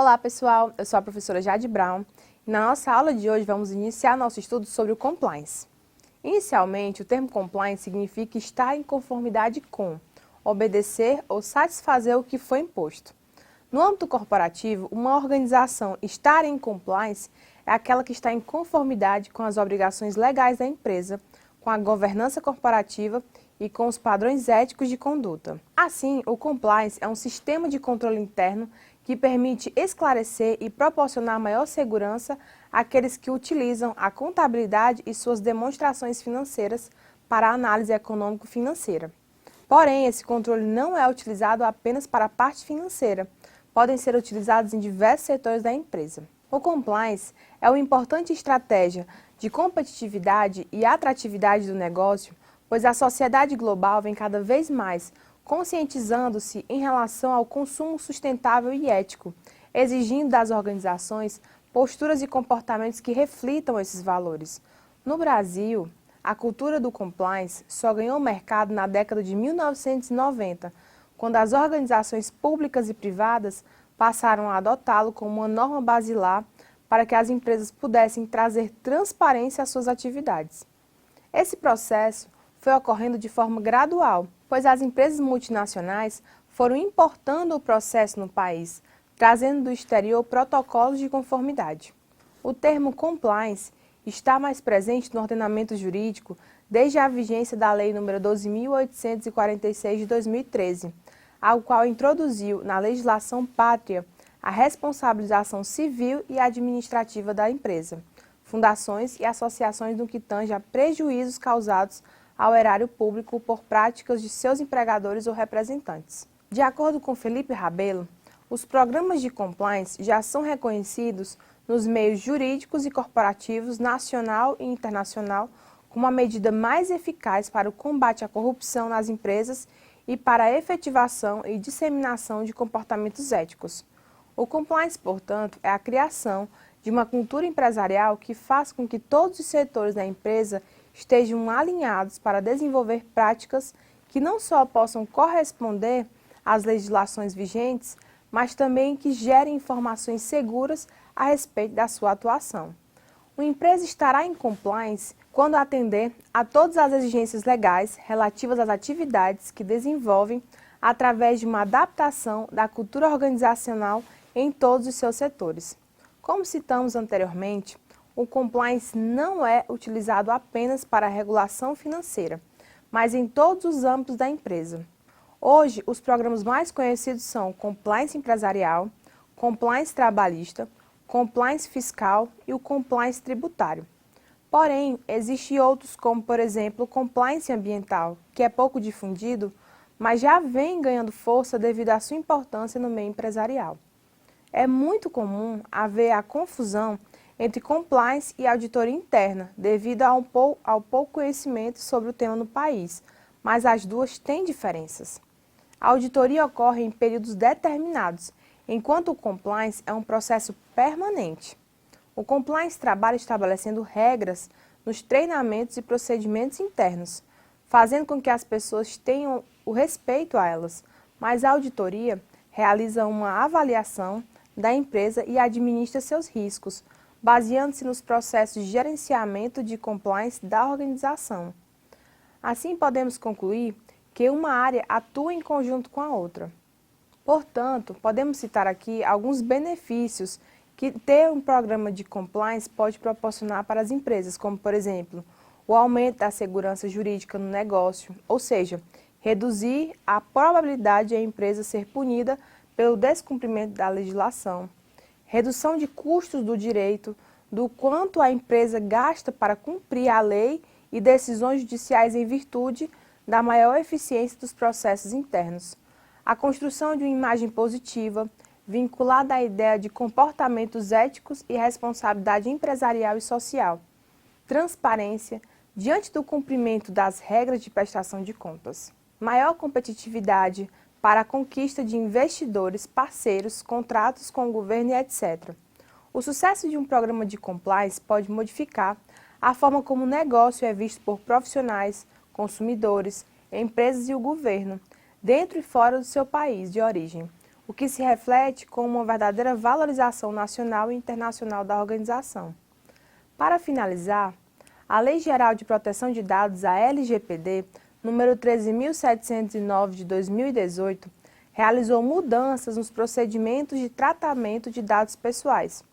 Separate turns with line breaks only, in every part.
Olá pessoal, eu sou a professora Jade Brown e na nossa aula de hoje vamos iniciar nosso estudo sobre o compliance. Inicialmente, o termo compliance significa estar em conformidade com, obedecer ou satisfazer o que foi imposto. No âmbito corporativo, uma organização estar em compliance é aquela que está em conformidade com as obrigações legais da empresa, com a governança corporativa e com os padrões éticos de conduta. Assim, o compliance é um sistema de controle interno que permite esclarecer e proporcionar maior segurança àqueles que utilizam a contabilidade e suas demonstrações financeiras para a análise econômico-financeira. Porém, esse controle não é utilizado apenas para a parte financeira, podem ser utilizados em diversos setores da empresa. O compliance é uma importante estratégia de competitividade e atratividade do negócio, pois a sociedade global vem cada vez mais conscientizando-se em relação ao consumo sustentável e ético, exigindo das organizações posturas e comportamentos que reflitam esses valores. No Brasil, a cultura do compliance só ganhou mercado na década de 1990, quando as organizações públicas e privadas passaram a adotá-lo como uma norma basilar para que as empresas pudessem trazer transparência às suas atividades. Esse processo foi ocorrendo de forma gradual, pois as empresas multinacionais foram importando o processo no país, trazendo do exterior protocolos de conformidade. O termo compliance está mais presente no ordenamento jurídico desde a vigência da Lei nº 12.846 de 2013, ao qual introduziu na legislação pátria a responsabilização civil e administrativa da empresa, fundações e associações no que tange a prejuízos causados ao erário público por práticas de seus empregadores ou representantes. De acordo com Felipe Rabelo, os programas de compliance já são reconhecidos nos meios jurídicos e corporativos nacional e internacional como a medida mais eficaz para o combate à corrupção nas empresas e para a efetivação e disseminação de comportamentos éticos. O compliance, portanto, é a criação de uma cultura empresarial que faz com que todos os setores da empresa estejam alinhados para desenvolver práticas que não só possam corresponder às legislações vigentes, mas também que gerem informações seguras a respeito da sua atuação. Uma empresa estará em compliance quando atender a todas as exigências legais relativas às atividades que desenvolvem através de uma adaptação da cultura organizacional em todos os seus setores. Como citamos anteriormente, o compliance não é utilizado apenas para a regulação financeira, mas em todos os âmbitos da empresa. Hoje, os programas mais conhecidos são compliance empresarial, compliance trabalhista, compliance fiscal e o compliance tributário. Porém, existem outros como, por exemplo, o compliance ambiental, que é pouco difundido, mas já vem ganhando força devido à sua importância no meio empresarial. É muito comum haver a confusão entre compliance e auditoria interna, devido ao pouco conhecimento sobre o tema no país, mas as duas têm diferenças. A auditoria ocorre em períodos determinados, enquanto o compliance é um processo permanente. O compliance trabalha estabelecendo regras nos treinamentos e procedimentos internos, fazendo com que as pessoas tenham o respeito a elas, mas a auditoria realiza uma avaliação da empresa e administra seus riscos, baseando-se nos processos de gerenciamento de compliance da organização. Assim, podemos concluir que uma área atua em conjunto com a outra. Portanto, podemos citar aqui alguns benefícios que ter um programa de compliance pode proporcionar para as empresas, como, por exemplo, o aumento da segurança jurídica no negócio, ou seja, reduzir a probabilidade de a empresa ser punida pelo descumprimento da legislação, redução de custos do direito, do quanto a empresa gasta para cumprir a lei e decisões judiciais em virtude da maior eficiência dos processos internos, a construção de uma imagem positiva, vinculada à ideia de comportamentos éticos e responsabilidade empresarial e social, transparência diante do cumprimento das regras de prestação de contas, maior competitividade para a conquista de investidores, parceiros, contratos com o governo e etc. O sucesso de um programa de compliance pode modificar a forma como o negócio é visto por profissionais, consumidores, empresas e o governo, dentro e fora do seu país de origem, o que se reflete como uma verdadeira valorização nacional e internacional da organização. Para finalizar, a Lei Geral de Proteção de Dados, a LGPD, número 13.709 de 2018, realizou mudanças nos procedimentos de tratamento de dados pessoais.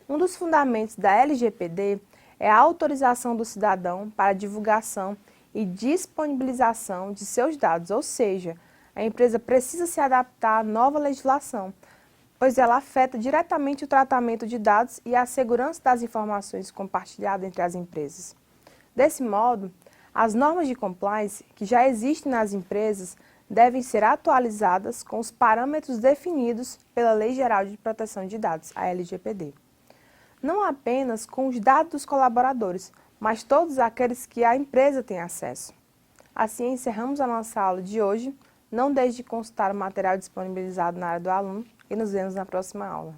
Um dos fundamentos da LGPD é a autorização do cidadão para a divulgação e disponibilização de seus dados, ou seja, a empresa precisa se adaptar à nova legislação, pois ela afeta diretamente o tratamento de dados e a segurança das informações compartilhadas entre as empresas. Desse modo, as normas de compliance que já existem nas empresas devem ser atualizadas com os parâmetros definidos pela Lei Geral de Proteção de Dados, a LGPD. Não apenas com os dados dos colaboradores, mas todos aqueles que a empresa tem acesso. Assim, encerramos a nossa aula de hoje. Não deixe de consultar o material disponibilizado na área do aluno e nos vemos na próxima aula.